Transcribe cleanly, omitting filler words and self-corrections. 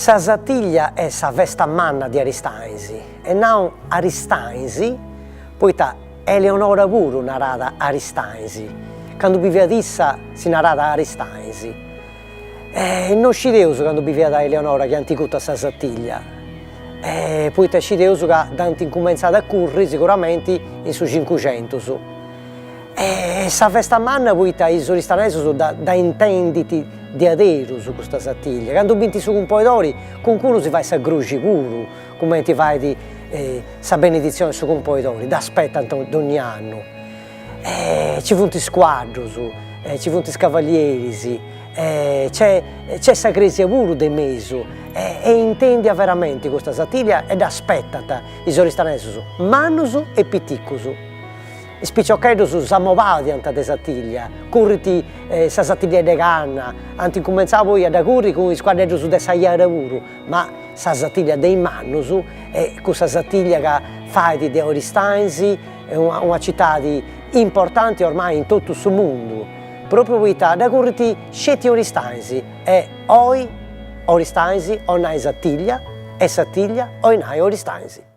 Sa Satiglia è sa festa manna di Aristaisi e non Aristaisi, poiché Eleonora pure narrata Aristaisi. Quando viveva issa si narrata Aristaisi. Non scideus quando viveva da Eleonora che anticuta sa Satiglia. Poiché scideus che hanno incominciato a curri sicuramente in su 500. Sa festa manna poiché i aristanesi sono da intenditi di aderu su questa Satiglia. Quando vinti su compoitori, qualcuno si fa sa croce pure, come ti fai di sa benedizione su compoitori, aspettano ogni anno. Ci sono i squadri, ci sono i cavalieri, c'è sagresia pure di mezzo e intendi veramente questa Satiglia ed aspettata i aristanesi, mannus e pitticus. I spicciocchetti si muovevano ante de Satiglia, curriti sa Satiglia de canna, anti cominciava poi ad curri con i squadretti de saiare pure, ma sa Satiglia dei mannus è questa Satiglia che fa di Aristaisi, è una città importante ormai in tutto il mondo, proprio perché da curriti scetti Aristaisi e oi Aristaisi o nai Satiglia e Satiglia o nai Aristaisi.